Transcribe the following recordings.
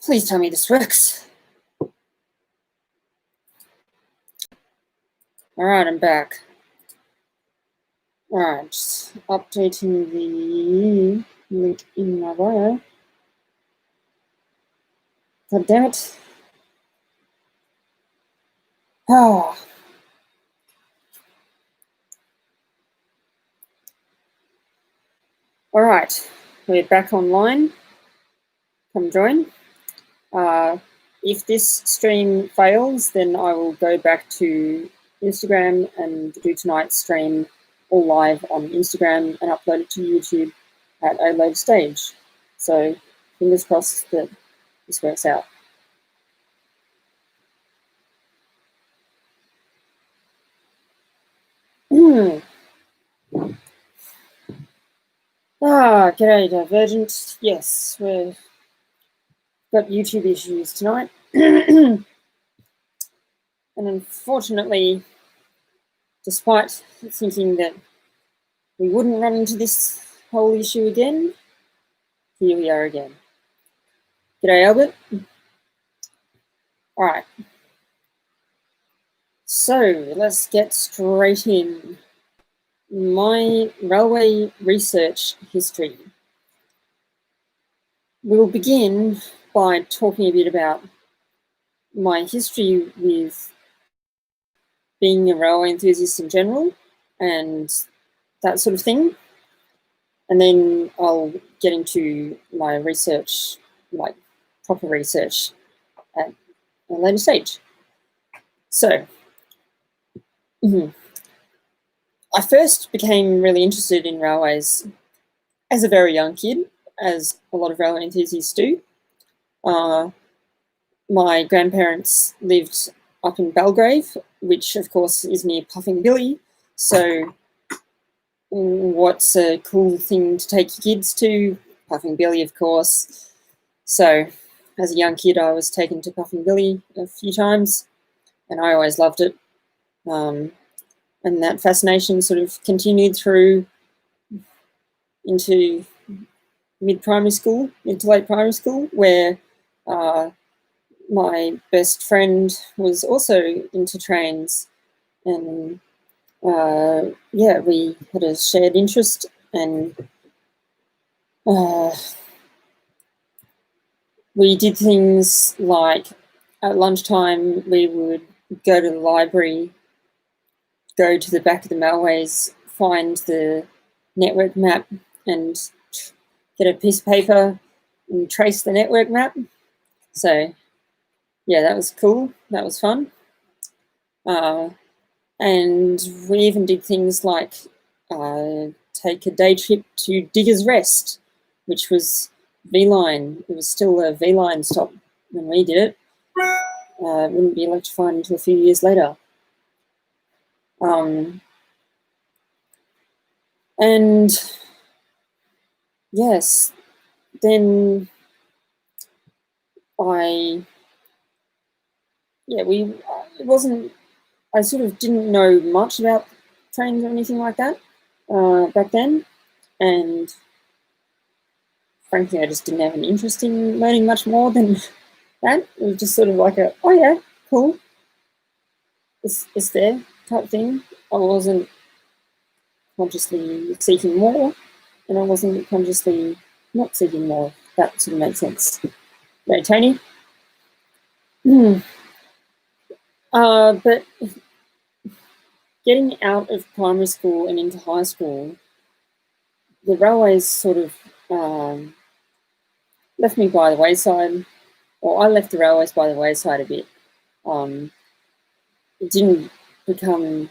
Please tell me this works. All right, I'm back. All right, just updating the link in my bio. God damn it. Oh. All right, we're back online. Come join. If this stream fails, then I will go back to Instagram and do tonight's stream all live on Instagram and upload it to YouTube at a later stage. So fingers crossed that this works out. G'day Divergent. Yes, we've got YouTube issues tonight. And unfortunately, despite thinking that we wouldn't run into this whole issue again, here we are again. G'day Albert. All right. So let's get straight in. My railway research history. We'll begin by talking a bit about my history with being a railway enthusiast in general and that sort of thing. And then I'll get into my research, like proper research at a later stage. So, I first became really interested in railways as a very young kid, as a lot of railway enthusiasts do. My grandparents lived up in Belgrave, which of course is near Puffing Billy. So what's a cool thing to take your kids to? Puffing Billy, of course. So as a young kid, I was taken to Puffing Billy a few times, and I always loved it. And that fascination sort of continued through into mid to late primary school, where my best friend was also into trains, and yeah, we had a shared interest, and we did things like at lunchtime we would go to the library, go to the back of the railways, find the network map and get a piece of paper and trace the network map. So yeah, that was cool. That was fun. And we even did things like take a day trip to Diggers Rest, which was V-Line. It was still a V-Line stop when we did it. It wouldn't be electrified until a few years later. And yes, then I sort of didn't know much about trains or anything like that back then, and frankly I just didn't have an interest in learning much more than that. It was just sort of like a, oh yeah, cool, it's there type thing. I wasn't consciously seeking more, and I wasn't consciously not seeking more. That sort of makes sense. Right, Tony? But getting out of primary school and into high school, the railways sort of left me by the wayside, or I left the railways by the wayside a bit. It didn't become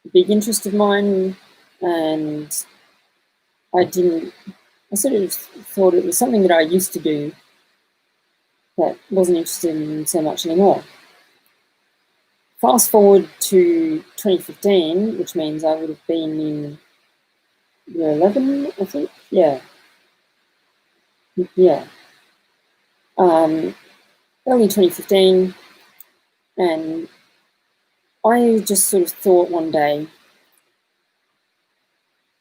a big interest of mine, and I sort of thought it was something that I used to do that wasn't interested in so much anymore. Fast forward to 2015, which means I would have been in year 11, I think. Yeah. Early 2015, and I just sort of thought one day,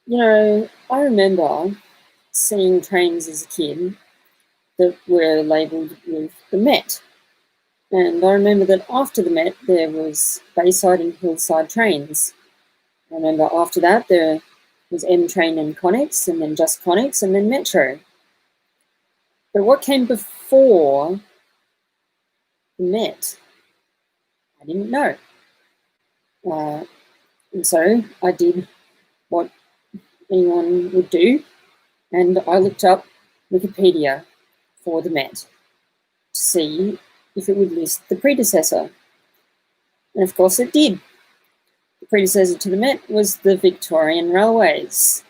you know, I remember seeing trains as a kid, that were labelled with the Met. And I remember that after the Met, there was Bayside and Hillside trains. I remember after that, there was M Train and Connex, and then just Connex, and then Metro. But what came before the Met, I didn't know. And so I did what anyone would do, and I looked up Wikipedia for the Met to see if it would list the predecessor. And of course it did. The predecessor to the Met was the Victorian Railways.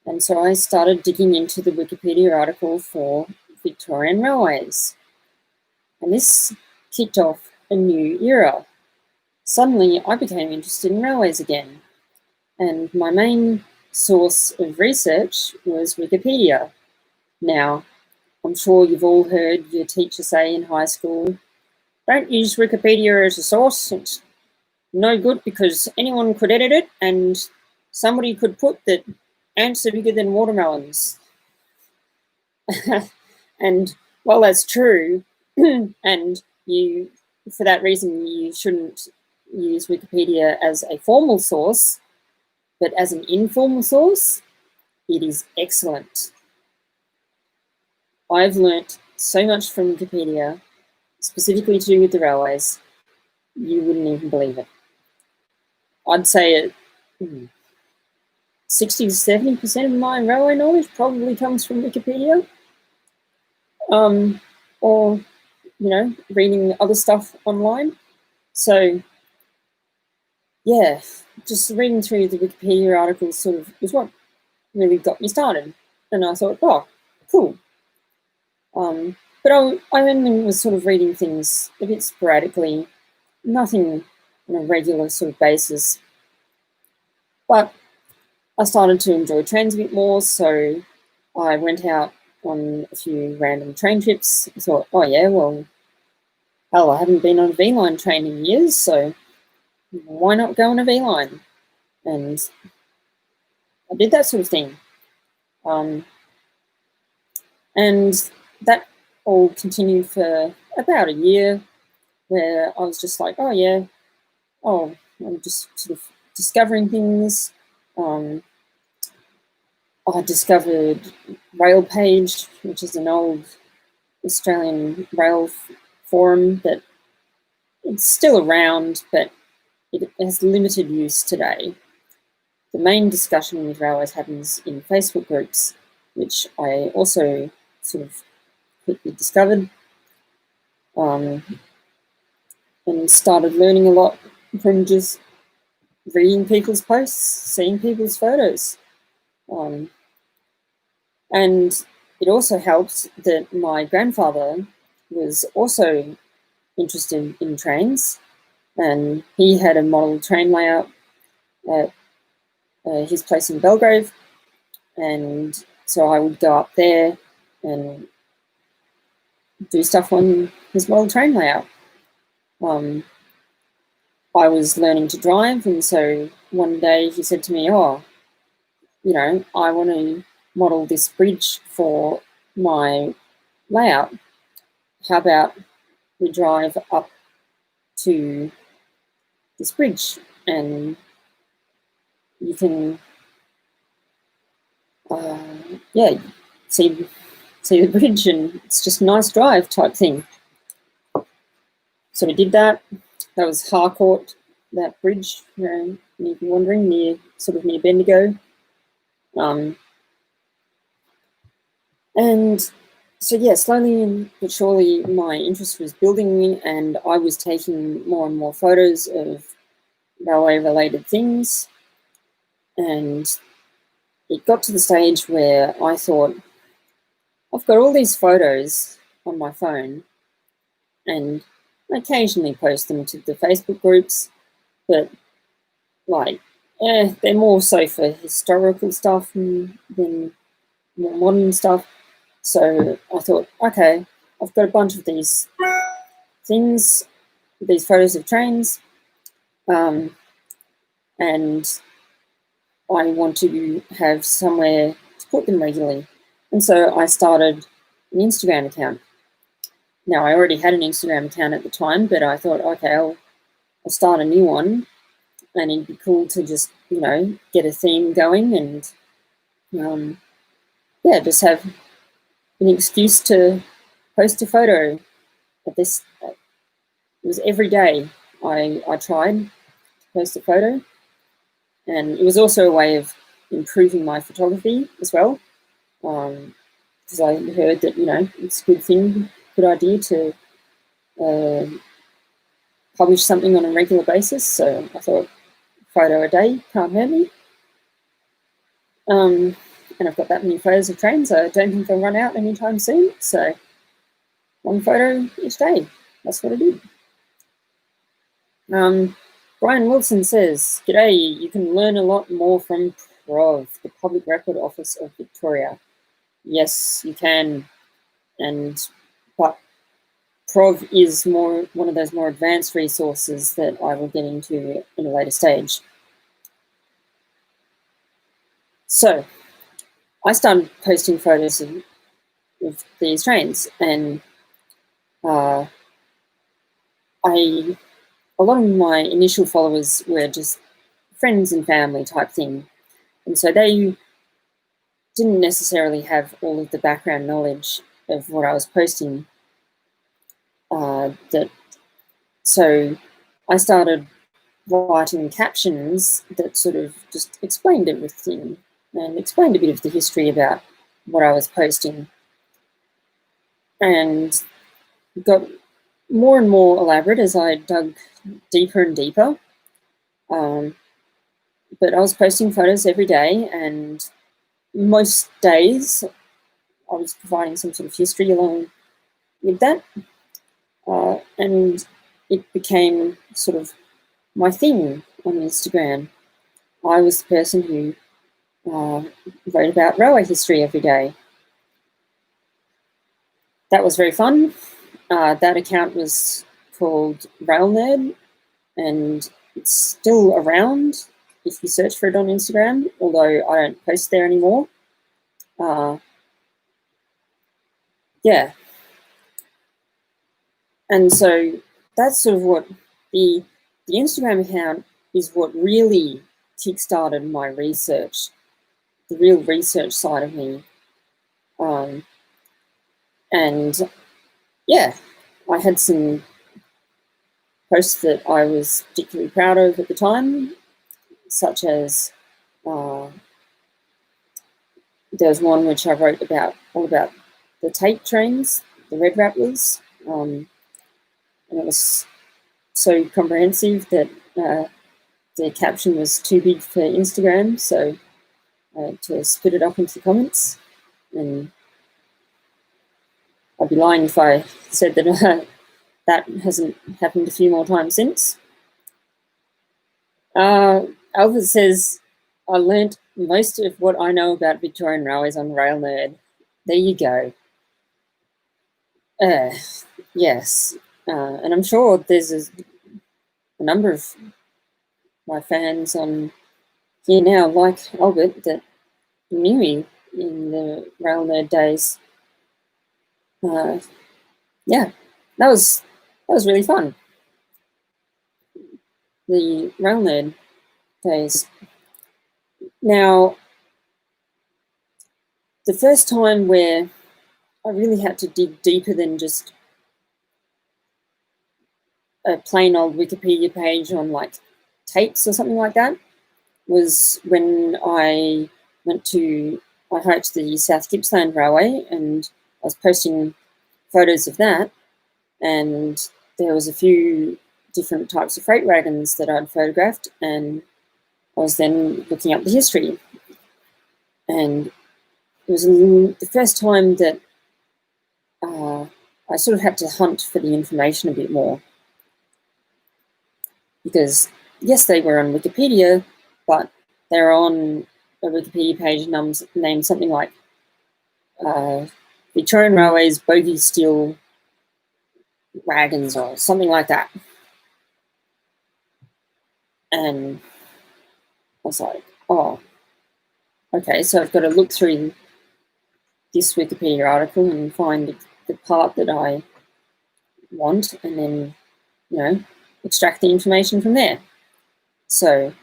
And so I started digging into the Wikipedia article for Victorian Railways. And this kicked off a new era. Suddenly I became interested in railways again. And my main source of research was Wikipedia. Now, I'm sure you've all heard your teacher say in high school, don't use Wikipedia as a source. It's no good because anyone could edit it and somebody could put that ants are bigger than watermelons. And while that's true, and you, for that reason, you shouldn't use Wikipedia as a formal source, but as an informal source, it is excellent. I've learnt so much from Wikipedia, specifically to do with the railways, you wouldn't even believe it. I'd say 60 to 70% of my railway knowledge probably comes from Wikipedia. Or, reading other stuff online. So, yeah, just reading through the Wikipedia articles sort of was what really got me started. And I thought, oh, cool. But I only was sort of reading things a bit sporadically, nothing on a regular sort of basis. But I started to enjoy trains a bit more, so I went out on a few random train trips. I thought, oh yeah, well, hell, I haven't been on a V-line train in years, so why not go on a V-line? And I did that sort of thing. And that all continued for about a year, where I was just like, oh yeah, I'm just sort of discovering things. I discovered Railpage, which is an old Australian rail forum that it's still around, but it has limited use today. The main discussion with railways happens in Facebook groups, which I also sort of quickly discovered, and started learning a lot from just reading people's posts, seeing people's photos. And it also helped that my grandfather was also interested in trains, and he had a model train layout at his place in Belgrave, and so I would go up there and do stuff on his model train layout. I was learning to drive, and so one day he said to me, oh, I want to model this bridge for my layout. How about we drive up to this bridge and you can see the bridge, and it's just a nice drive type thing. So we did that. That was Harcourt, that bridge, if you're wondering, near Bendigo. And so, yeah, slowly but surely my interest was building, and I was taking more and more photos of railway-related things. And it got to the stage where I thought, I've got all these photos on my phone, and I occasionally post them to the Facebook groups, but they're more so for historical stuff than more modern stuff. So I thought, okay, I've got a bunch of these things, these photos of trains, and I want to have somewhere to put them regularly. And so I started an Instagram account. Now, I already had an Instagram account at the time, but I thought, okay, I'll start a new one, and it'd be cool to just, get a theme going and, just have an excuse to post a photo. At this, it was every day I tried to post a photo, and it was also a way of improving my photography as well, because I heard that, it's a good idea to publish something on a regular basis. So I thought, photo a day can't hurt me. And I've got that many photos of trains. I don't think they'll run out anytime soon. So one photo each day. That's what I did. Brian Wilson says, "G'day, you can learn a lot more from PROV, the Public Record Office of Victoria." Yes, you can. But PROV is one of those more advanced resources that I will get into in a later stage. So I started posting photos of these trains, and a lot of my initial followers were just friends and family type thing, and so they didn't necessarily have all of the background knowledge of what I was posting. So I started writing captions that sort of just explained everything and explained a bit of the history about what I was posting, and got more and more elaborate as I dug deeper and deeper. But I was posting photos every day, and most days I was providing some sort of history along with that. And it became sort of my thing on Instagram. I was the person who wrote about railway history every day. That was very fun. That account was called Rail Nerd, and it's still around if you search for it on Instagram, although I don't post there anymore. Yeah. And so that's sort of what the Instagram account is, what really kickstarted my research, the real research side of me. And yeah, I had some posts that I was particularly proud of at the time, such as there was one which I wrote all about the tape trains, the red rattlers, and it was so comprehensive that the caption was too big for Instagram, so I had to split it up into the comments, and I'd be lying if I said that that hasn't happened a few more times since. Alfred says, "I learnt most of what I know about Victorian railways on Rail Nerd." There you go. Yes, and I'm sure there's a number of my fans on here now, like Albert, that knew me in the Rail Nerd days. Yeah, that was really fun. The Rail Nerd days. Now, the first time where I really had to dig deeper than just a plain old Wikipedia page on like tapes or something like that was when I hiked the South Gippsland Railway, and I was posting photos of that, and there was a few different types of freight wagons that I'd photographed, and I was then looking up the history. And it was the first time that I sort of had to hunt for the information a bit more, because yes, they were on Wikipedia, but they're on a Wikipedia page named something like Victorian Railways Bogie Steel Wagons or something like that. And I was like, oh, okay, so I've got to look through this Wikipedia article and find the part that I want, and then, extract the information from there. So,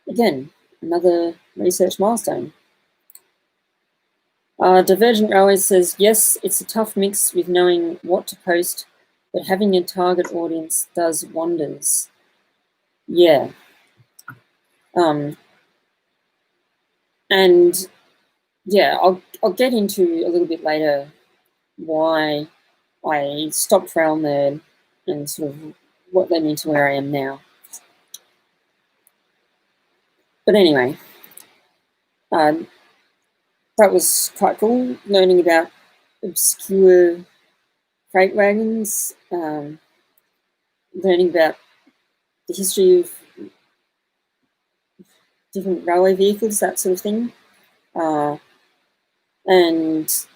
again, another research milestone. Divergent Railway says, yes, it's a tough mix with knowing what to post, but having a target audience does wonders. Yeah. And yeah, I'll get into a little bit later why I stopped Rail Nerd and sort of what led me to where I am now. But anyway, that was quite cool, learning about obscure freight wagons, learning about the history of different railway vehicles, that sort of thing. And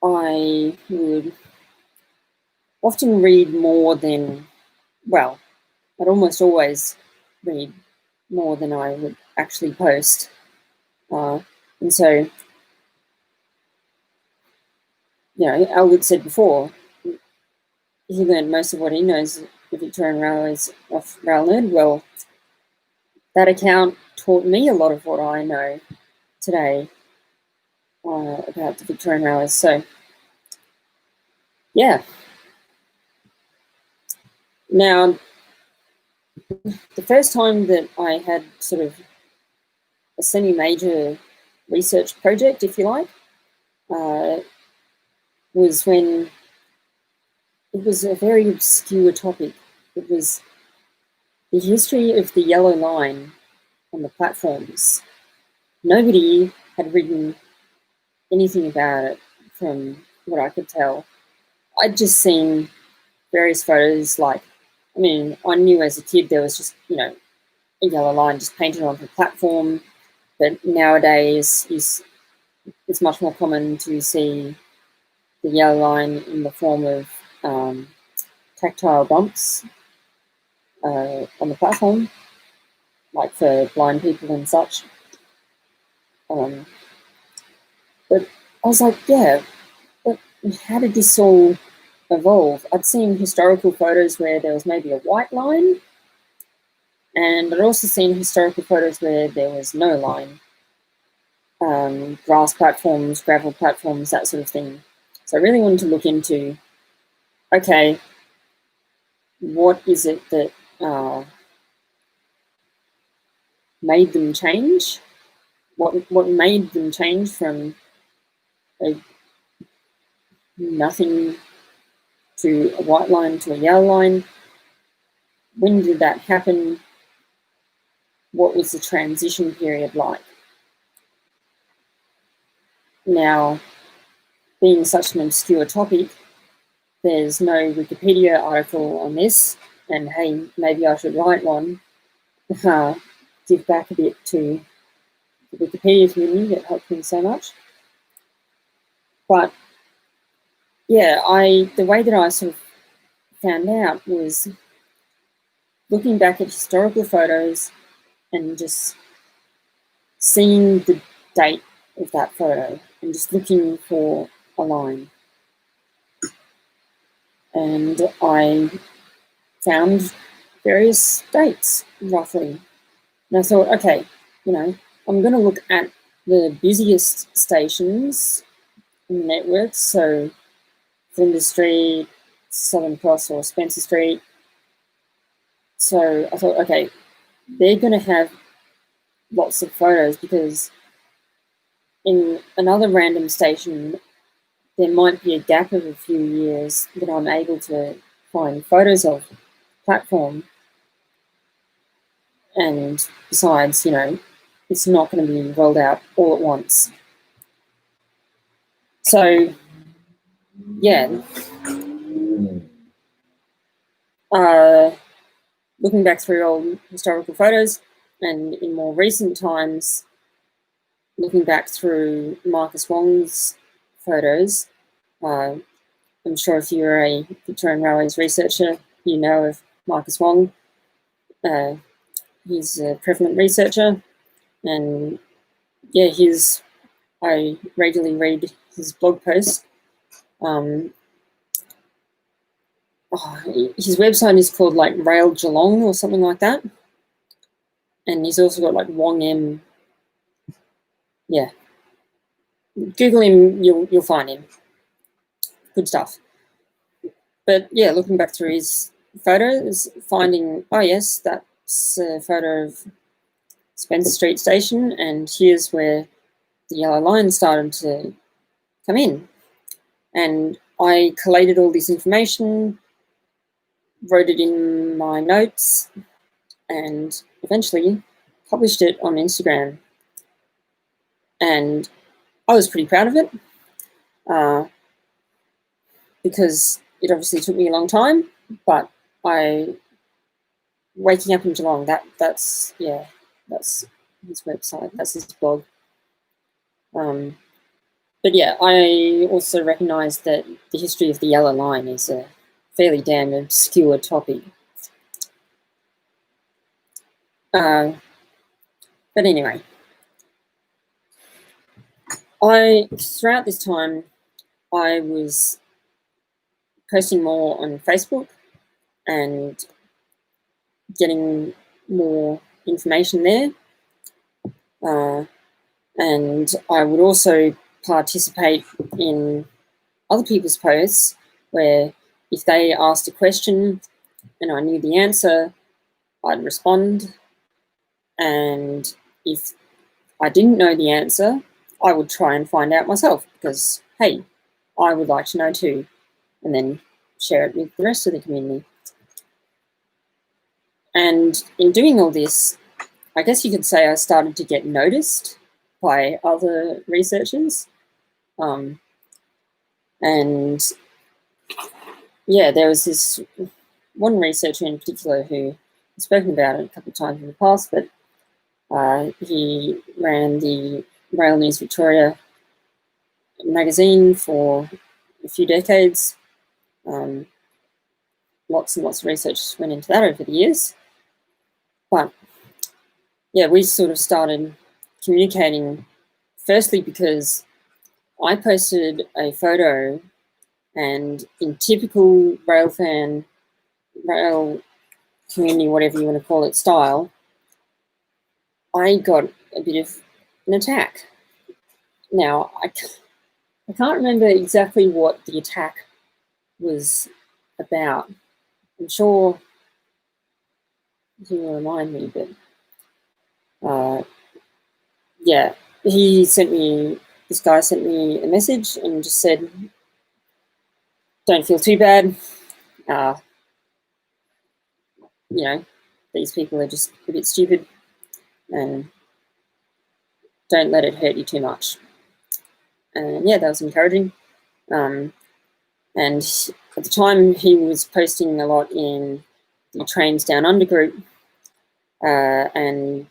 I would often read more than, well, I'd almost always read more than I would actually post. And so, Elwood said before, he learned most of what he knows the Victorian Railways off Rail Nerd. Well, that account taught me a lot of what I know today about the Victorian Railways. So, yeah. Now, the first time that I had sort of a semi-major research project, if you like, was when it was a very obscure topic. It was the history of the yellow line on the platforms. Nobody had written anything about it from what I could tell. I'd just seen various photos, I knew as a kid there was just, a yellow line just painted onto the platform, but nowadays it's much more common to see the yellow line in the form of tactile bumps on the platform, like for blind people and such. But I was like, yeah, but how did this all evolve? I'd seen historical photos where there was maybe a white line, and I'd also seen historical photos where there was no line. Grass platforms, gravel platforms, that sort of thing. So I really wanted to look into, okay, what is it that made them change? What made them change from nothing to a white line to a yellow line? When did that happen? What was the transition period like? Now, being such an obscure topic, there's no Wikipedia article on this, and hey, maybe I should write one, give back a bit to the Wikipedia community that helped me so much. But yeah, the way that I sort of found out was looking back at historical photos and just seeing the date of that photo and just looking for a line. And I found various dates, roughly. And I thought, okay, I'm going to look at the busiest stations in the network, so Flinders Street, Southern Cross or Spencer Street. So I thought, okay, they're going to have lots of photos, because in another random station, there might be a gap of a few years that I'm able to find photos of the platform. And besides, it's not going to be rolled out all at once. So, yeah. Looking back through old historical photos, and in more recent times, looking back through Marcus Wong's photos. I'm sure if you're a Victorian Railways researcher, you know of Marcus Wong. He's a prevalent researcher, and yeah, I regularly read his blog post. His website is called like Rail Geelong or something like that. And he's also got like Wong M. Yeah. Google him, you'll find him. Good stuff. But yeah, looking back through his photos, finding, oh yes, that's a photo of Spencer Street Station, and here's where the yellow line started to come in. And I collated all this information, wrote it in my notes, and eventually published it on Instagram. And I was pretty proud of it because it obviously took me a long time, but waking up in Geelong, that's his website, that's his blog. But yeah, I also recognise that the history of the Yellow Line is a fairly damn obscure topic. But anyway, throughout this time, I was posting more on Facebook and getting more information there. And I would also participate in other people's posts where if they asked a question and I knew the answer, I'd respond. And if I didn't know the answer, I would try and find out myself because, hey, I would like to know too, and then share it with the rest of the community. And in doing all this, I guess you could say I started to get noticed by other researchers. And yeah, there was this one researcher in particular who I've spoken about it a couple of times in the past, but he ran the Rail News Victoria magazine for a few decades. Lots and lots of research went into that over the years. But yeah, we sort of started communicating firstly because I posted a photo, and in typical rail community, whatever you want to call it, style, I got a bit of an attack. Now, I can't remember exactly what the attack was about. I'm sure he will remind me, but yeah, this guy sent me a message and just said, don't feel too bad. You know, these people are just a bit stupid and don't let it hurt you too much. And yeah, that was encouraging. And at the time, he was posting a lot in the Trains Down Under group and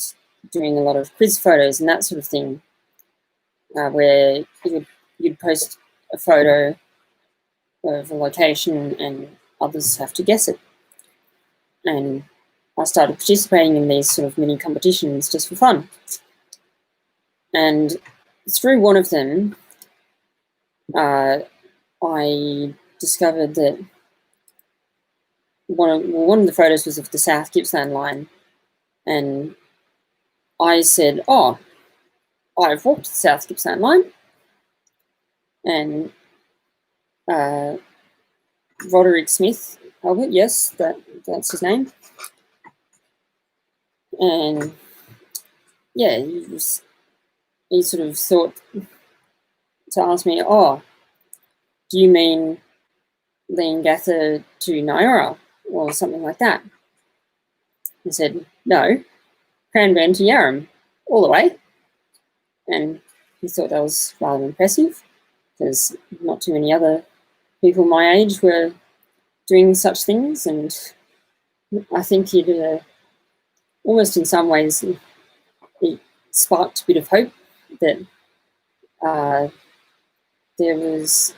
doing a lot of quiz photos and that sort of thing, where you'd post a photo of a location and others have to guess it. And I started participating in these sort of mini competitions just for fun. And through one of them, I discovered that one of the photos was of the South Gippsland line, and I said, oh, I've walked the South Gippsland line, and Roderick Smith, Albert, yes, that's his name, and yeah, he sort of thought to ask me, oh, do you mean Leongatha to Nyora or something like that? I said, no, Cranbourne to Yarram, all the way. And he thought that was rather impressive because not too many other people my age were doing such things. And I think he'd almost in some ways, it sparked a bit of hope that there was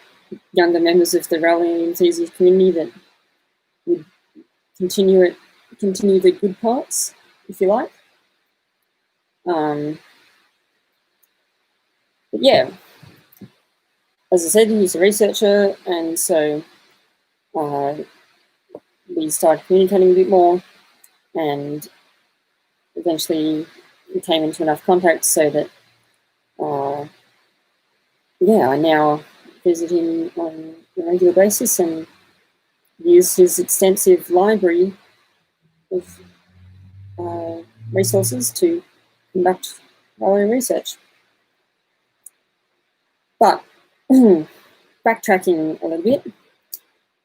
younger members of the rallying enthusiast community that would continue the good parts, if you like. But yeah, as I said, he's a researcher, and so we started communicating a bit more, and eventually we came into enough contact so that, yeah, I now visit him on a regular basis and use his extensive library of resources to conduct our own research. But backtracking a little bit,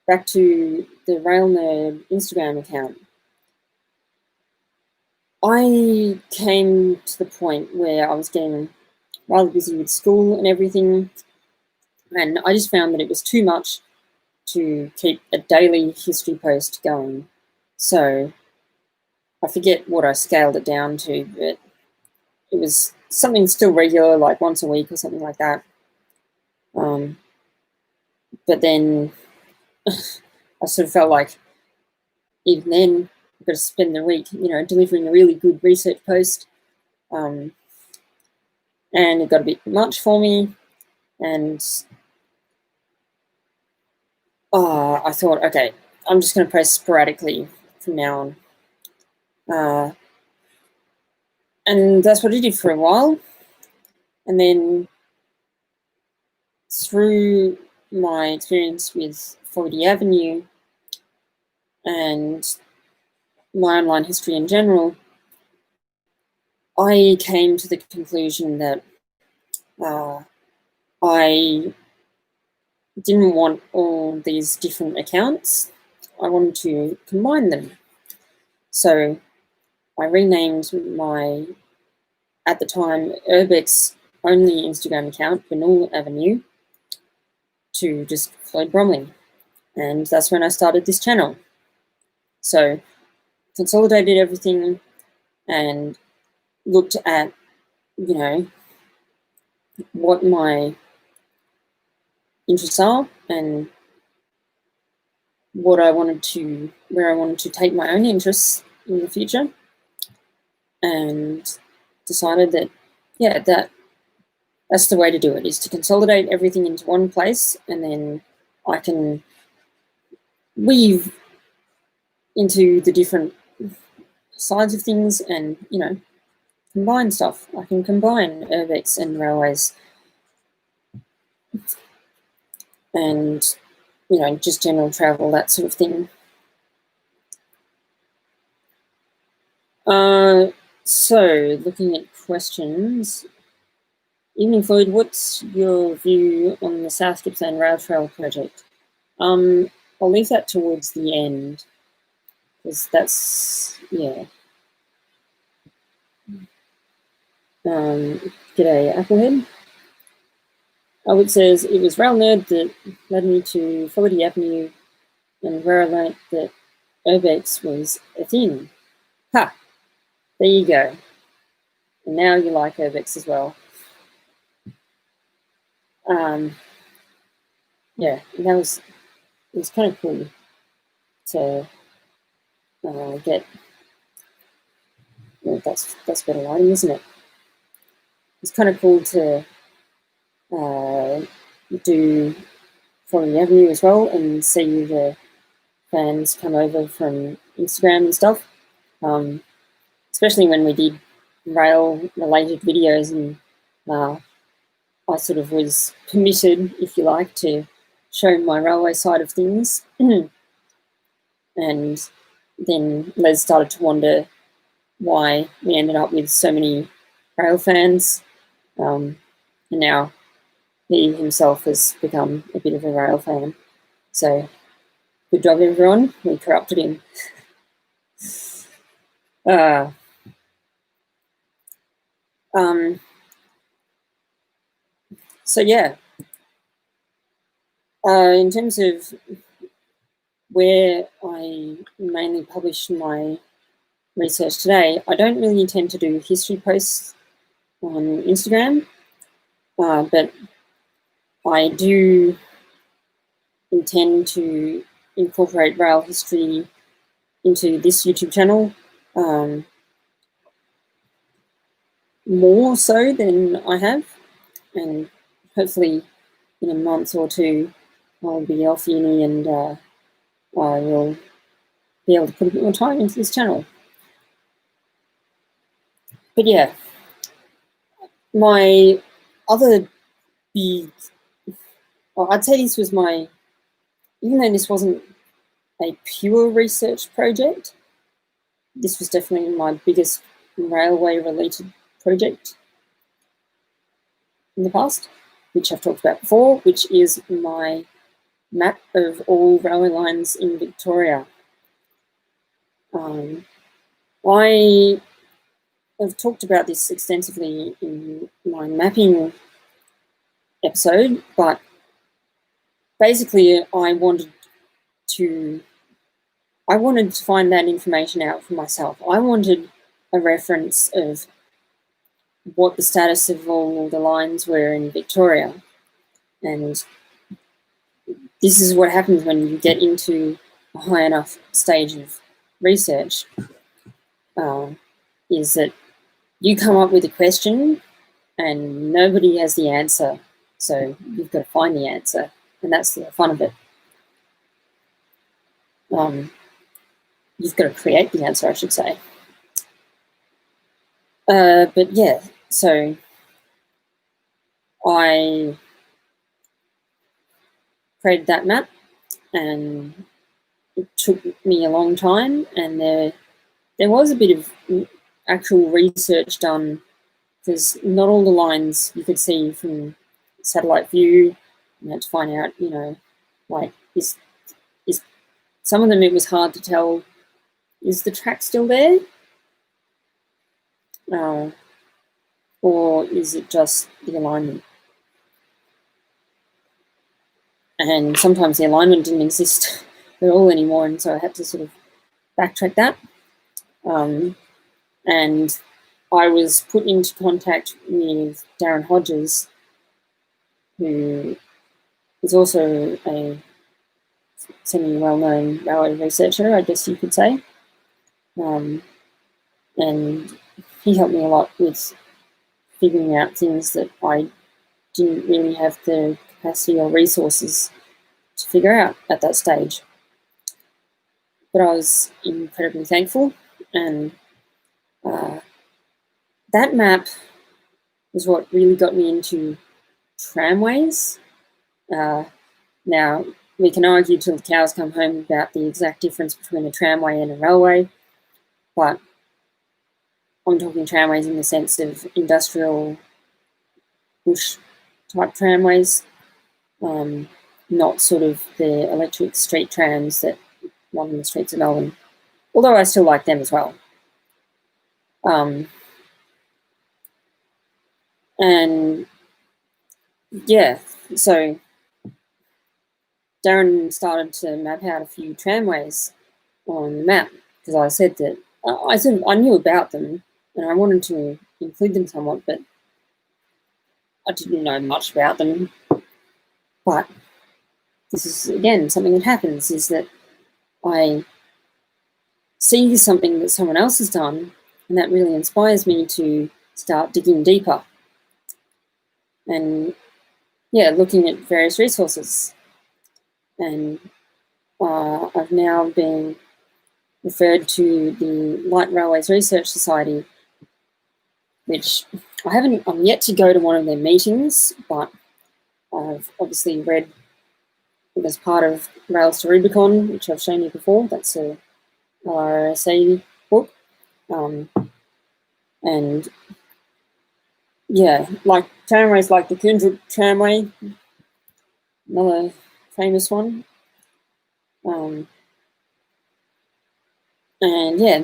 back to the Rail Nerd Instagram account, I came to the point where I was getting rather busy with school and everything, and I just found that it was too much to keep a daily history post going. So I forget what I scaled it down to, but it was something still regular, like once a week or something like that. But then I sort of felt like even then I've got to spend the week, delivering a really good research post. And it got a bit much for me. And I thought, okay, I'm just going to post sporadically from now on. And that's what I did for a while. And then through my experience with 40 Avenue and my online history in general, I came to the conclusion that I didn't want all these different accounts. I wanted to combine them. So I renamed my, at the time, Urbex only Instagram account, Vanul Avenue, to just Floyd Bromley. And that's when I started this channel. So consolidated everything and looked at, what my interests are and where I wanted to take my own interests in the future, and decided that, yeah, that's the way to do it, is to consolidate everything into one place, and then I can weave into the different sides of things and, combine stuff. I can combine urbex and railways and, just general travel, that sort of thing. So looking at questions, Evening Floyd, what's your view on the South Gippsland Rail Trail project? I'll leave that towards the end, because that's, yeah. G'day, Applehead. It says, it was Rail Nerd that led me to 40 Avenue, and where I learnt that urbex was a thing. Ha! There you go. And now you like urbex as well. Yeah, it was kind of cool to get. Well, that's better lighting, isn't it? It's kind of cool to do 40 Avenue as well and see the fans come over from Instagram and stuff. Especially when we did rail-related videos, and I sort of was permitted, if you like, to show my railway side of things. And then Les started to wonder why we ended up with so many rail fans. And now he himself has become a bit of a rail fan. So good job, everyone. We corrupted him. So yeah, in terms of where I mainly publish my research today, I don't really intend to do history posts on Instagram, but I do intend to incorporate rail history into this YouTube channel more so than I have, and hopefully in a month or two, I'll be off uni and I will be able to put a bit more time into this channel. But yeah, my other big, well, I'd say this was my, even though this wasn't a pure research project, this was definitely my biggest railway-related project in the past, which I've talked about before, which is my map of all railway lines in Victoria. I have talked about this extensively in my mapping episode, but basically I wanted to find that information out for myself. I wanted a reference of what the status of all the lines were in Victoria. And this is what happens when you get into a high enough stage of research, is that you come up with a question and nobody has the answer. So you've got to find the answer, and that's the fun of it. You've got to create the answer, I should say. But yeah, so I created that map, and it took me a long time, and there was a bit of actual research done, because not all the lines you could see from satellite view. You had to find out, you know, like, is some of them it was hard to tell, is the track still there? Or is it just the alignment? And sometimes the alignment didn't exist at all anymore, and so I had to sort of backtrack that. And I was put into contact with Darren Hodges, who is also a semi-well-known railway researcher, I guess you could say. And he helped me a lot with figuring out things that I didn't really have the capacity or resources to figure out at that stage. But I was incredibly thankful, and that map was what really got me into tramways. Now, we can argue till the cows come home about the exact difference between a tramway and a railway, but I'm talking tramways in the sense of industrial bush type tramways, not sort of the electric street trams that run in the streets of Melbourne, although I still like them as well. And yeah, so Darren started to map out a few tramways on the map, because I said that I knew about them and I wanted to include them somewhat, but I didn't know much about them. But this is, again, something that happens, is that I see something that someone else has done, and that really inspires me to start digging deeper. And yeah, looking at various resources. And I've now been referred to the Light Railways Research Society, which I'm yet to go to one of their meetings, but I've obviously read it as part of Rails to Rubicon, which I've shown you before. That's a RSA book. And yeah, like tramways like the Koondra tramway, another famous one. And yeah,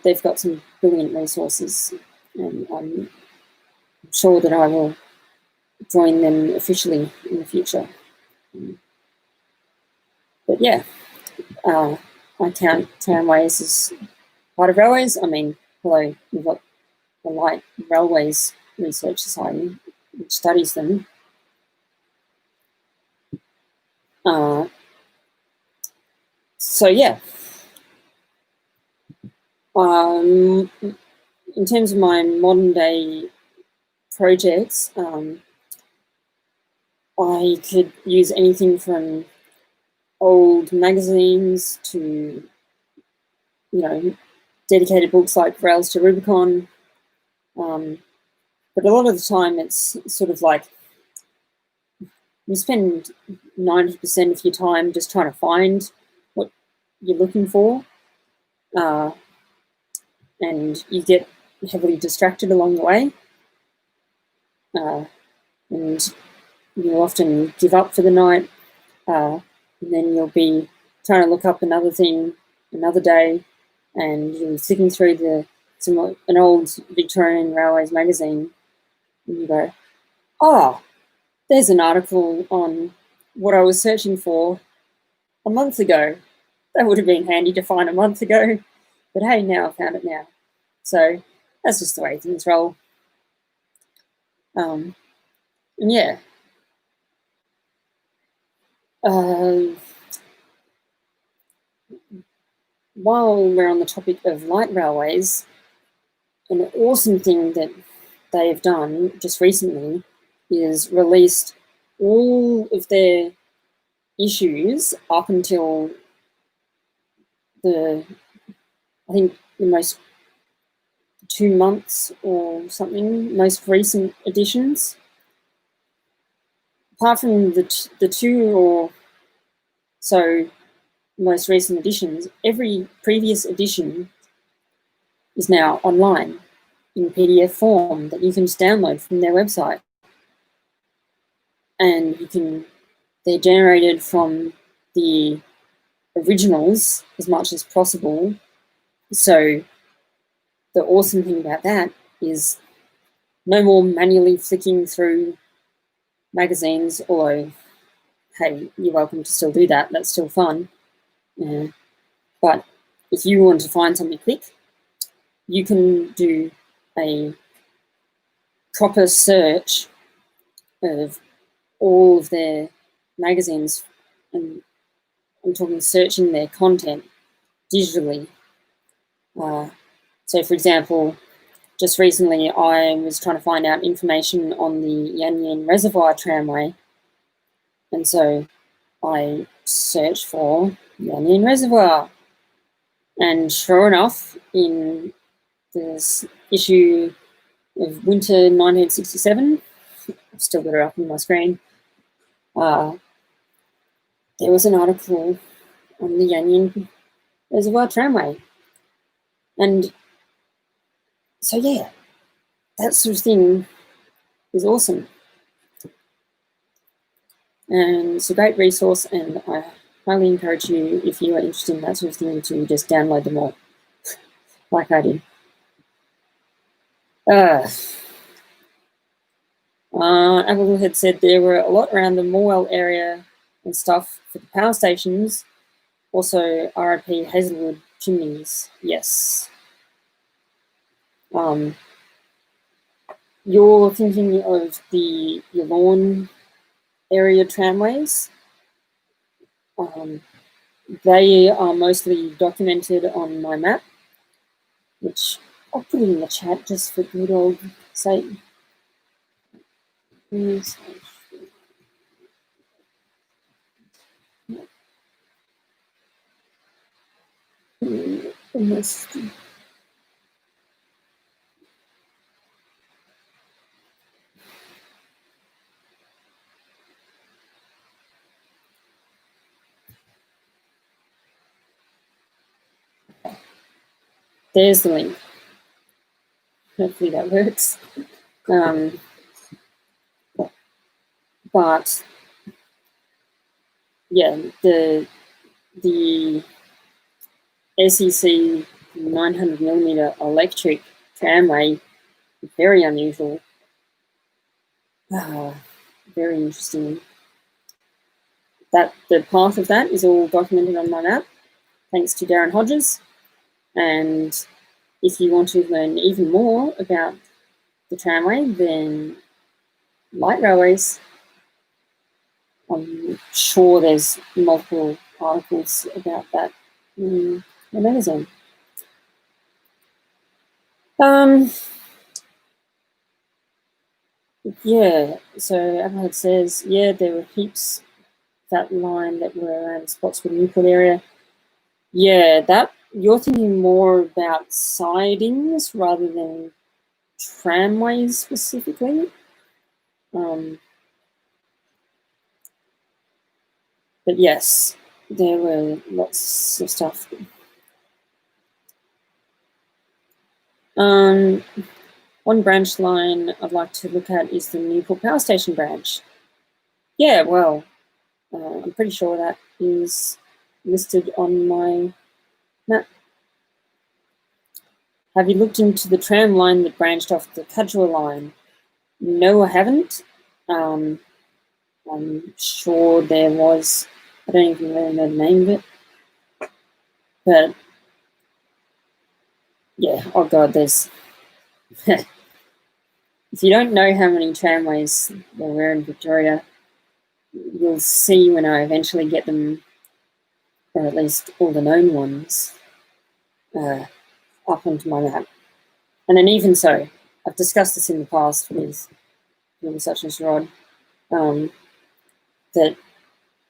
they've got some brilliant resources, and I'm sure that I will join them officially in the future. But yeah, I count tramways as part of railways. I mean, although we've got the Light Railways Research Society, which studies them. So yeah, in terms of my modern day projects, I could use anything from old magazines to, dedicated books like Rails to Rubicon. But a lot of the time it's sort of like you spend 90% of your time just trying to find what you're looking for, and you get heavily distracted along the way, and you'll often give up for the night, and then you'll be trying to look up another thing another day, and you're flicking through an old Victorian Railways magazine, and you go, oh, there's an article on what I was searching for a month ago. That would have been handy to find a month ago, but hey, now I found it now. So that's just the way things roll. And yeah. While we're on the topic of light railways, an awesome thing that they've done just recently is released all of their issues up until I think the most 2 months or something, most recent editions. Apart from the two or so most recent editions, every previous edition is now online in PDF form that you can just download from their website. And they're generated from the originals as much as possible. So the awesome thing about that is no more manually flicking through magazines, although, hey, you're welcome to still do that. That's still fun. But if you want to find something quick, you can do a proper search of all of their magazines, and I'm talking searching their content digitally. So, for example, just recently I was trying to find out information on the Yan Yan Reservoir tramway, and so I searched for Yan Yan Reservoir, and sure enough, in this issue of winter 1967, I've still got it up on my screen, there was an article on the Yan Yan Reservoir tramway. And so, yeah, that sort of thing is awesome. And it's a great resource, and I highly encourage you, if you are interested in that sort of thing, to just download them all, like I did. Apple had said there were a lot around the Morwell area and stuff for the power stations. Also, RIP Hazelwood chimneys. Yes. You're thinking of the Lawn area tramways. They are mostly documented on my map, which I'll put it in the chat just for good old sake. There's the link. Hopefully that works. But yeah, the SEC 900mm electric tramway, very unusual. Very interesting. The path of that is all documented on my map, thanks to Darren Hodges. And if you want to learn even more about the tramway, then light railways. I'm sure there's multiple articles about that in the magazine. Yeah, so Applehead says, yeah, there were heaps that line that were around Spotswood Newport area. Yeah, that you're thinking more about sidings rather than tramways specifically. But yes, there were lots of stuff. One branch line I'd like to look at is the Newport Power Station branch. Yeah, well, I'm pretty sure that is listed on my map. Have you looked into the tram line that branched off the Cudgel line? No, I haven't. I'm sure there was. I don't even really know the name of it. But yeah, oh god, there's. If you don't know how many tramways there were in Victoria, you'll see when I eventually get them, or at least all the known ones, up onto my map. And then even so, I've discussed this in the past with such as Rod, that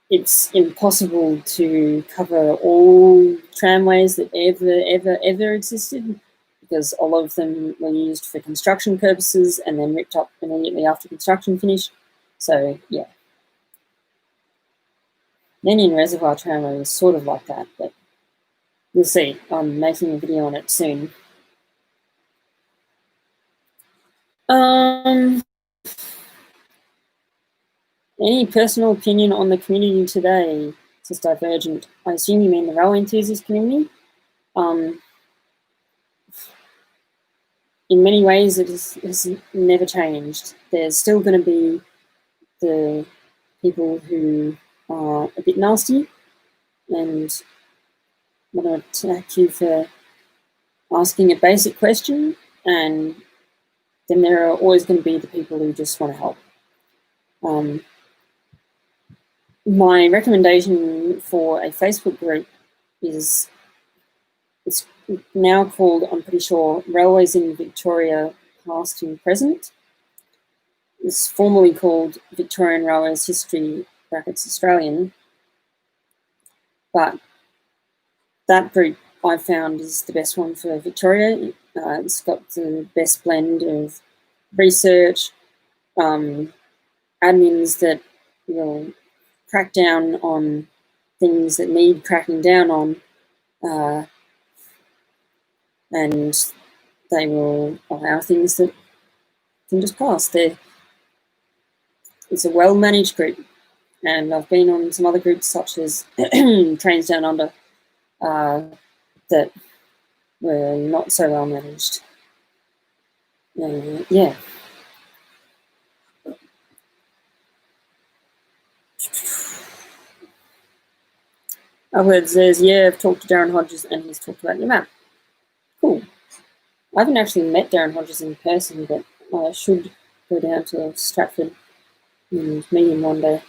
it's impossible to cover all tramways that ever existed, because all of them were used for construction purposes and then ripped up immediately after construction finished. So yeah. Ninian Reservoir Tramway was sort of like that, but you'll see. I'm making a video on it soon. Any personal opinion on the community today? Says Divergent. I assume you mean the railway enthusiast community. In many ways, it has never changed. There's still going to be the people who are a bit nasty and want to attack you for asking a basic question, and then there are always going to be the people who just want to help. My recommendation for a Facebook group is, it's now called, I'm pretty sure, Railways in Victoria Past and Present. It's formerly called Victorian Railways History (Australian). But that group I found is the best one for Victoria. It's got the best blend of research, admins that will crack down on things that need cracking down on, and they will allow things that can just pass. It's a well-managed group, and I've been on some other groups such as Trains Down Under that were not so well managed. Yeah. Albert says, yeah, I've talked to Darren Hodges and he's talked about your map. Cool. I haven't actually met Darren Hodges in person, but I should go down to Stratford and meet him one day.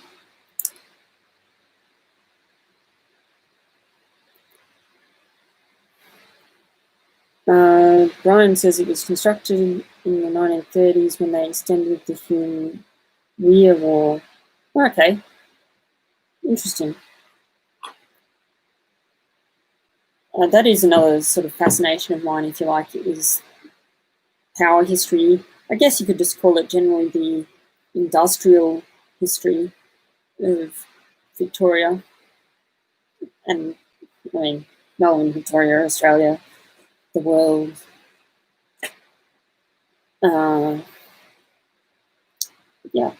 Brian says it was constructed in the 1930s when they extended the Hume Weir War. Okay, interesting. That is another sort of fascination of mine, if you like. It is power history. I guess you could just call it generally the industrial history of Victoria. And, I mean, Melbourne, Victoria, Australia, the world. Yeah.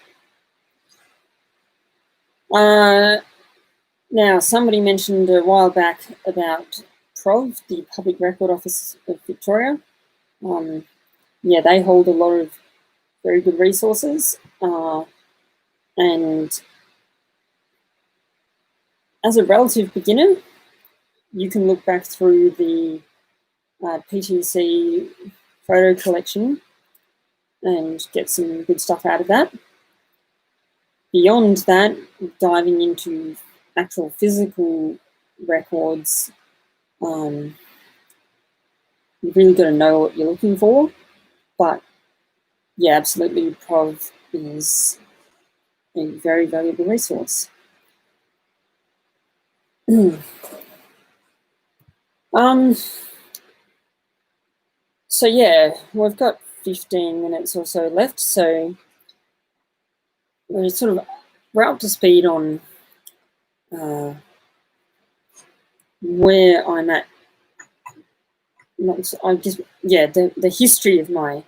Now, somebody mentioned a while back about PROV, the Public Record Office of Victoria. Yeah, they hold a lot of very good resources. And as a relative beginner, you can look back through the PTC photo collection and get some good stuff out of that. Beyond that, diving into actual physical records, you've really got to know what you're looking for. But yeah, absolutely, PROV is a very valuable resource. So yeah, we've got 15 minutes or so left, so we're up to speed on where I'm at. The history of my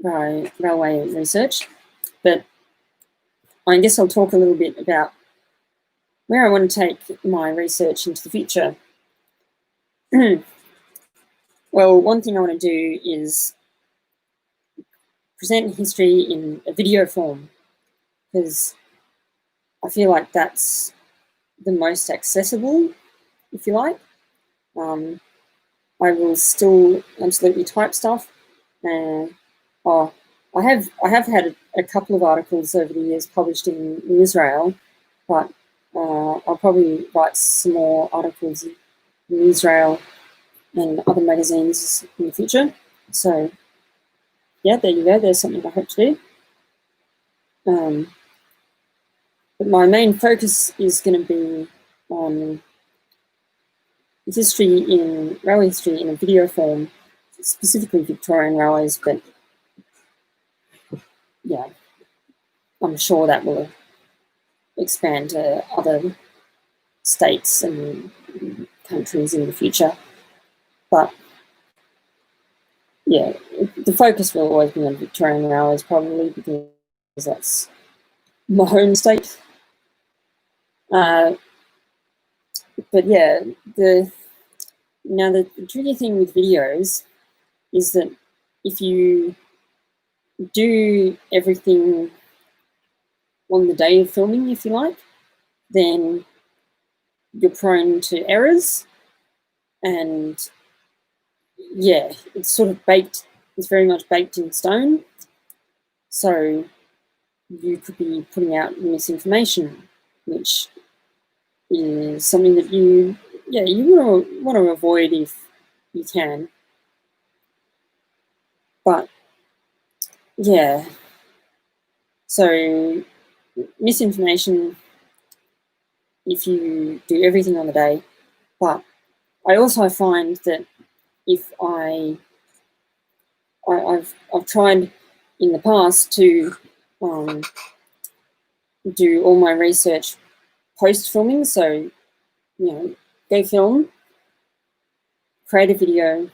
railway research, but I guess I'll talk a little bit about where I want to take my research into the future. Well, one thing I want to do is present history in a video form, because I feel like that's the most accessible, if you like. I will still absolutely type stuff. I have had a couple of articles over the years published in Israel, but I'll probably write some more articles in Israel and other magazines in the future. So yeah, there you go. There's something I hope to do. But my main focus is going to be on railway history in a video form, specifically Victorian railways, but yeah, I'm sure that will expand to other states and countries in the future. But yeah, the focus will always be on Victorian railways, probably, because that's my home state. But yeah, the tricky thing with videos is that if you do everything on the day of filming, if you like, then you're prone to errors. And yeah, it's sort of baked, it's very much baked in stone. So you could be putting out misinformation, which is something that you want to avoid if you can. But yeah, so misinformation if you do everything on the day. But I also find that if I've tried in the past to do all my research post-filming, so go film, create a video,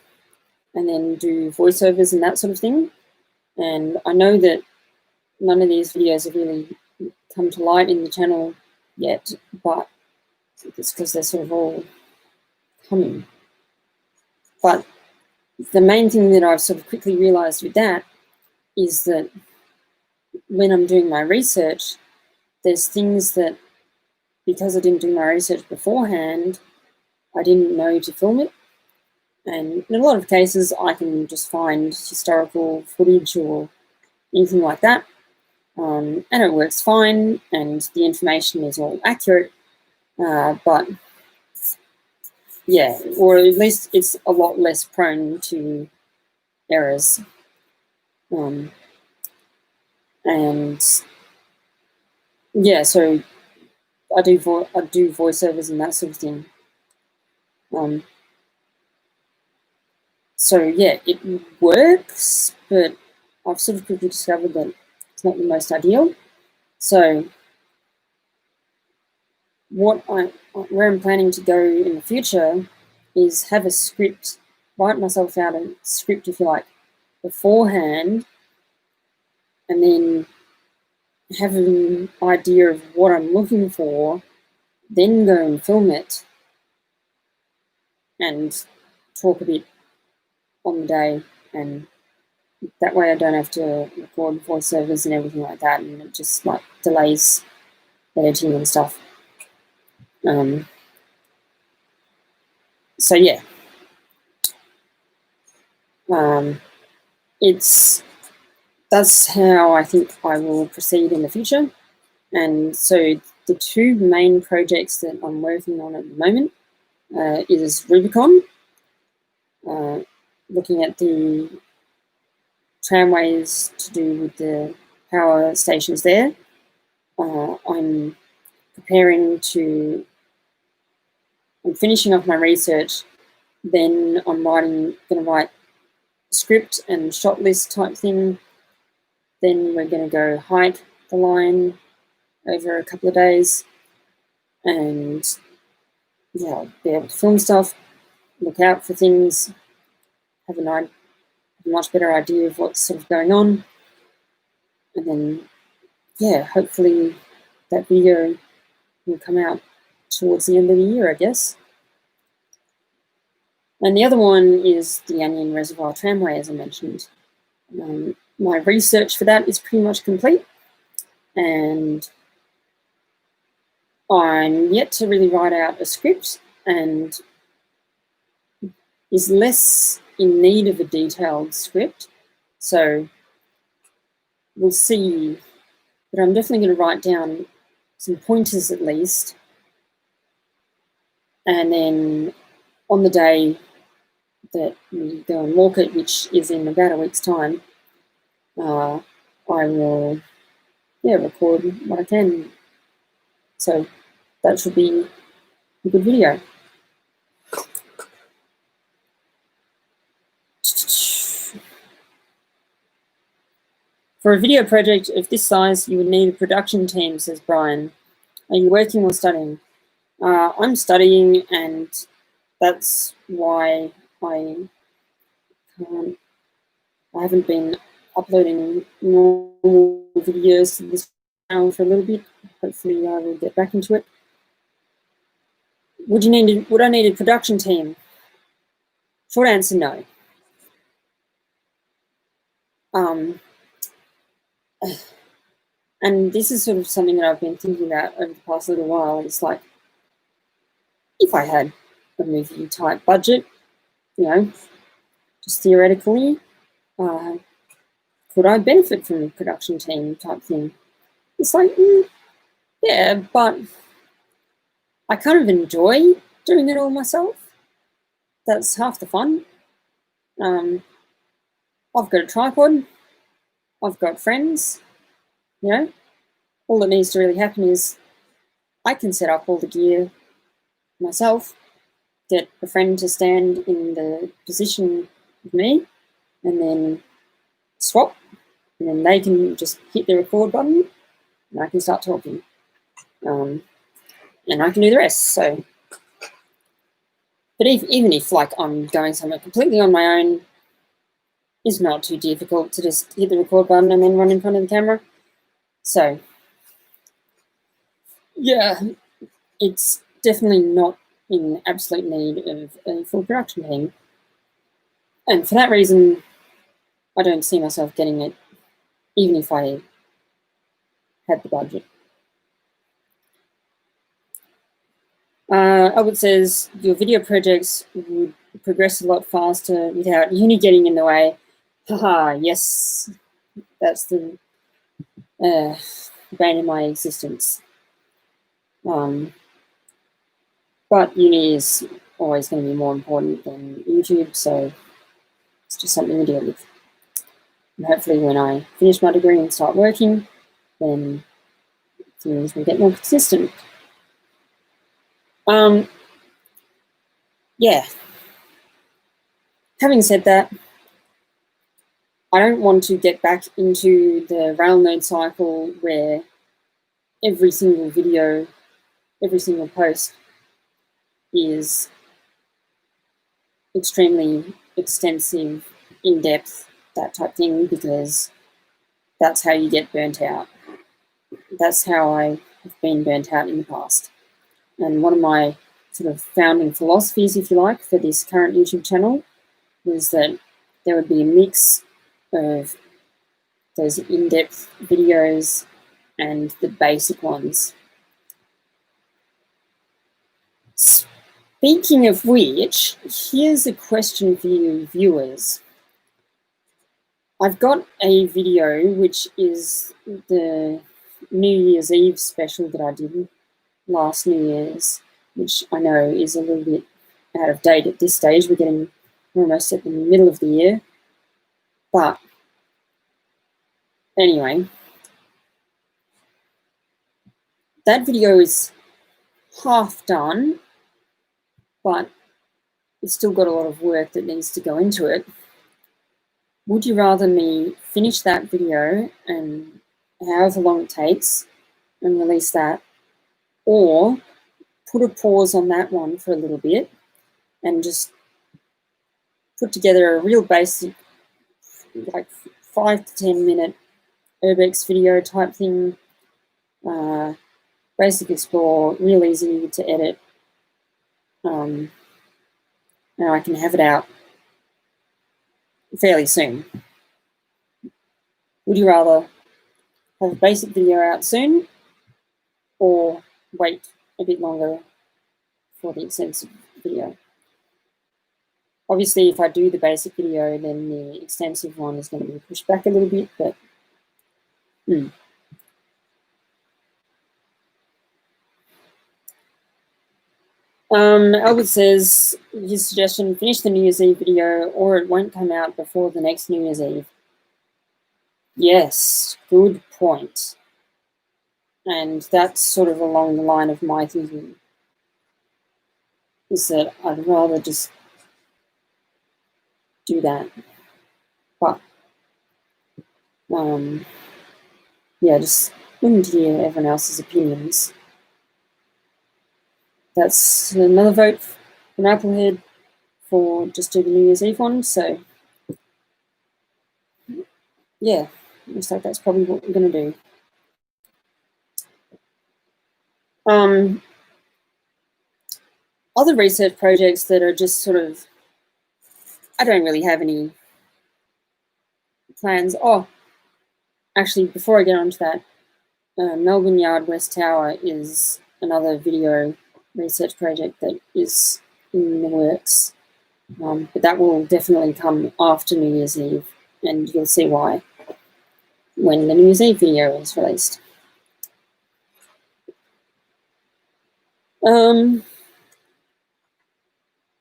and then do voiceovers and that sort of thing. And I know that none of these videos have really come to light in the channel yet, but it's because they're sort of all coming. But the main thing that I've sort of quickly realized with that is that when I'm doing my research, there's things that, because I didn't do my research beforehand, I didn't know to film it. And in a lot of cases, I can just find historical footage or anything like that, and it works fine, and the information is all accurate, but yeah, or at least it's a lot less prone to errors. And yeah, so I do voiceovers and that sort of thing. So yeah, it works, but I've sort of quickly discovered that it's not the most ideal. So where I'm planning to go in the future is have a script, write myself out a script, if you like, beforehand, and then have an idea of what I'm looking for, then go and film it and talk a bit on the day, and that way I don't have to record voiceovers and everything like that, and it just like delays editing and stuff. So yeah, that's how I think I will proceed in the future. And so the two main projects that I'm working on at the moment is Rubicon, looking at the tramways to do with the power stations there. I'm finishing off my research, then I'm going to write a script and shot list type thing. Then we're going to go hike the line over a couple of days, and yeah, I'll be able to film stuff, look out for things, have a much better idea of what's sort of going on, and then yeah, hopefully that video will come out towards the end of the year, I guess. And the other one is the Anion Reservoir Tramway, as I mentioned. My research for that is pretty much complete, and I'm yet to really write out a script, and is less in need of a detailed script. So we'll see, but I'm definitely going to write down some pointers at least. And then on the day that we go and walk it, which is in about a week's time, I will record what I can. So that should be a good video. For a video project of this size, you would need a production team, says Brian. Are you working or studying? I'm studying, and that's why I haven't been uploading normal videos to this channel for a little bit. Hopefully I will get back into it. Would I need a production team? Short answer, no. And this is sort of something that I've been thinking about over the past little while. It's like, if I had a movie type budget, just theoretically, could I benefit from a production team type thing? It's like, yeah, but I kind of enjoy doing it all myself. That's half the fun. I've got a tripod. I've got friends. All that needs to really happen is I can set up all the gear myself, get a friend to stand in the position of me, and then swap, and then they can just hit the record button, and I can start talking, and I can do the rest. So, but even if like I'm going somewhere completely on my own, it's not too difficult to just hit the record button and then run in front of the camera. So yeah, it's definitely not in absolute need of a full production team. And for that reason, I don't see myself getting it, even if I had the budget. Albert says, your video projects would progress a lot faster without uni getting in the way. Haha, yes, that's the bane of my existence. But uni is always going to be more important than YouTube, so it's just something to deal with. And hopefully when I finish my degree and start working, then things will get more consistent. Yeah. Having said that, I don't want to get back into the rail node cycle where every single video, every single post is extremely extensive, in-depth, that type thing, because that's how you get burnt out. That's how I have been burnt out in the past. And one of my sort of founding philosophies, if you like, for this current YouTube channel was that there would be a mix of those in-depth videos and the basic ones. Speaking of which, here's a question for you viewers. I've got a video which is the New Year's Eve special that I did last New Year's, which I know is a little bit out of date at this stage. We're getting almost at the middle of the year. But anyway, that video is half done, but it's still got a lot of work that needs to go into it. Would you rather me finish that video and however long it takes and release that, or put a pause on that one for a little bit and just put together a real basic, like 5 to 10 minute urbex video type thing, basic explore, real easy to edit, and I can have it out fairly soon. Would you rather have a basic video out soon or wait a bit longer for the extensive video? Obviously, if I do the basic video, then the extensive one is going to be pushed back a little bit, but Albert says his suggestion: finish the New Year's Eve video, or it won't come out before the next New Year's Eve. Yes, good point. And that's sort of along the line of my thinking, is that I'd rather just do that. But, yeah, just wouldn't hear everyone else's opinions. That's another vote from Applehead for just do the New Year's Eve one. So, yeah, looks like that's probably what we're going to do. Other research projects that are just sort of, I don't really have any plans. Oh, actually, before I get on to that, Melbourne Yard West Tower is another video research project that is in the works, but that will definitely come after New Year's Eve, and you'll see why when the New Year's Eve video is released.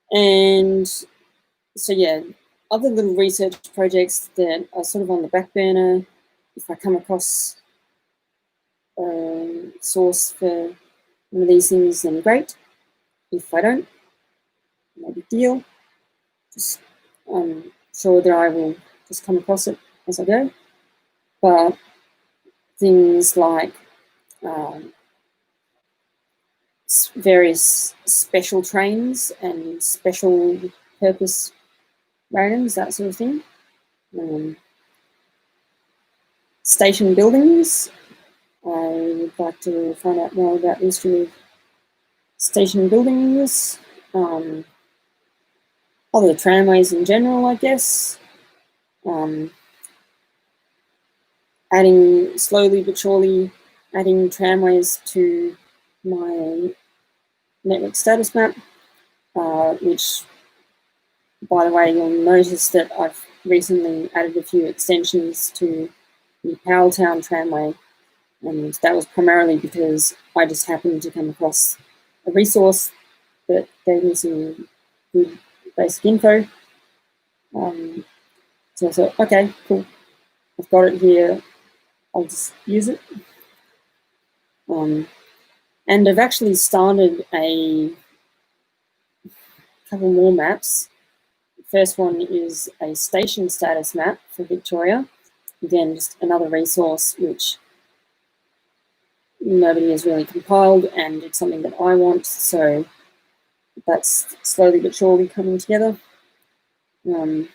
And so, yeah, other little research projects that are sort of on the back burner. If I come across a source for one of these things, then great. If I don't, no big deal. Just I'm sure that I will just come across it as I go. But things like various special trains and special purpose wagons, that sort of thing. Station buildings. I would like to find out more about the history of station buildings. Other tramways in general, I guess. Adding slowly but surely, adding tramways to my network status map, which, by the way, you'll notice that I've recently added a few extensions to the Powelltown tramway, and that was primarily because I just happened to come across a resource that gave me some good basic info. So I thought, okay, cool, I've got it here, I'll just use it. And I've actually started a couple more maps. The first one is a station status map for Victoria. Again, just another resource which nobody has really compiled, and it's something that I want, so that's slowly but surely coming together. And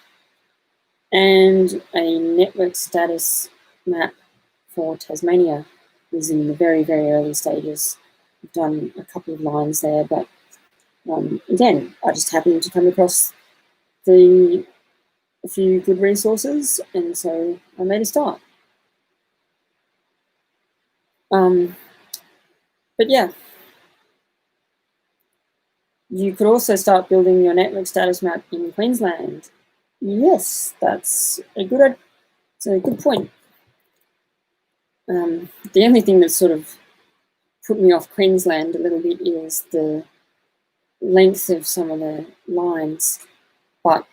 a network status map for Tasmania is in the very, very early stages. I've done a couple of lines there, but again, I just happened to come across a few good resources, and so I made a start. But yeah, you could also start building your network status map in Queensland. Yes, that's a good point. The only thing that sort of put me off Queensland a little bit is the length of some of the lines, but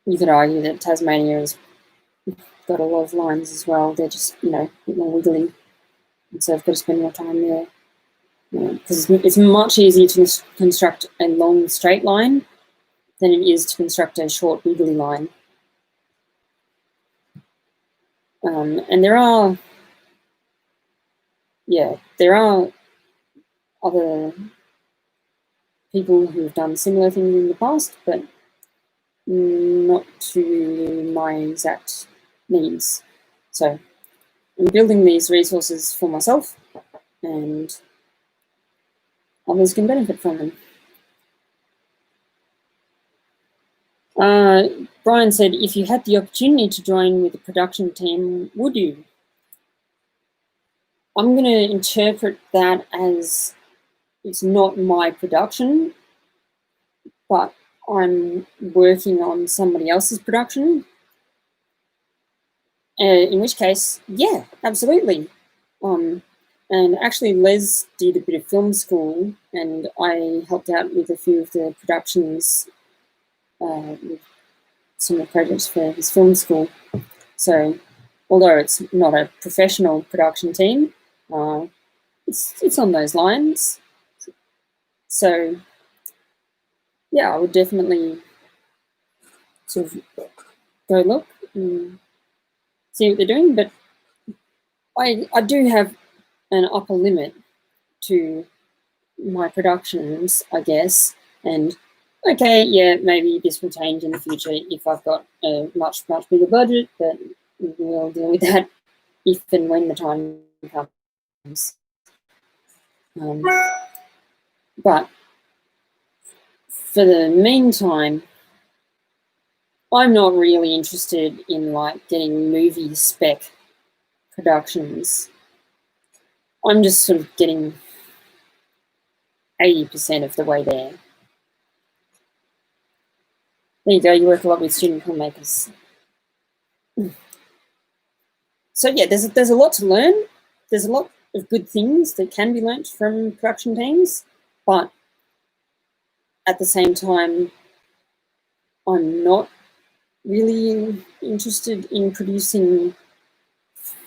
you could argue that Tasmania has got a lot of lines as well. They're just, a bit more wiggly. And so I've got to spend more time there. Because it's much easier to construct a long straight line than it is to construct a short wiggly line. And there are other people who have done similar things in the past, but not to my exact needs. So I'm building these resources for myself, and others can benefit from them. Brian said, if you had the opportunity to join with the production team, would you? I'm going to interpret that as it's not my production, but I'm working on somebody else's production. In which case, yeah, absolutely. And actually, Les did a bit of film school, and I helped out with a few of the productions, with some of the projects for his film school. So, although it's not a professional production team, it's on those lines. So, yeah, I would definitely sort of go look and see what they're doing. But I do have an upper limit to my productions, I guess. And okay, yeah, maybe this will change in the future if I've got a much, much bigger budget, but we'll deal with that if and when the time comes. But for the meantime, I'm not really interested in like getting movie spec productions. I'm just sort of getting 80% of the way there. There you go, you work a lot with student filmmakers. So yeah, there's a lot to learn. There's a lot of good things that can be learnt from production teams, but at the same time, I'm not really interested in producing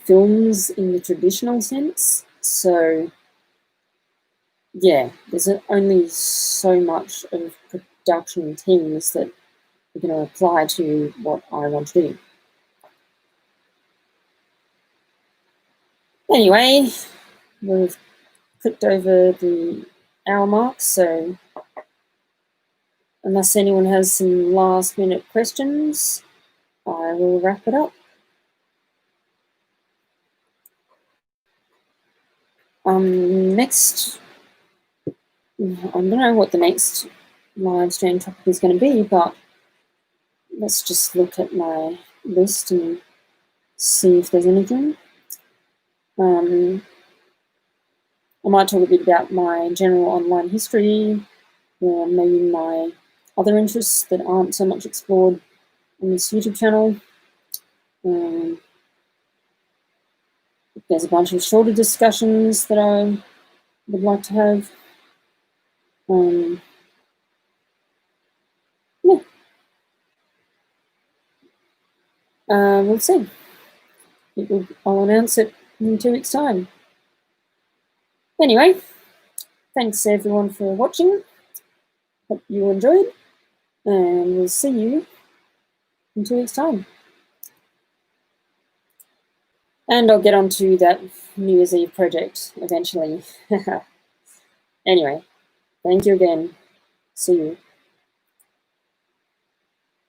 films in the traditional sense. So yeah, there's only so much of production teams that are going to apply to what I want to do. Anyway, we've clicked over the hour mark, so unless anyone has some last minute questions, I will wrap it up. Next, I don't know what the next live stream topic is going to be, but let's just look at my list and see if there's anything. I might talk a bit about my general online history, or maybe my other interests that aren't so much explored on this YouTube channel. There's a bunch of shorter discussions that I would like to have. Yeah. We'll see. I'll announce it in 2 weeks' time. Anyway, thanks everyone for watching. Hope you enjoyed, and we'll see you in 2 weeks' time. And I'll get onto that New Year's Eve project eventually. Anyway, thank you again. See you.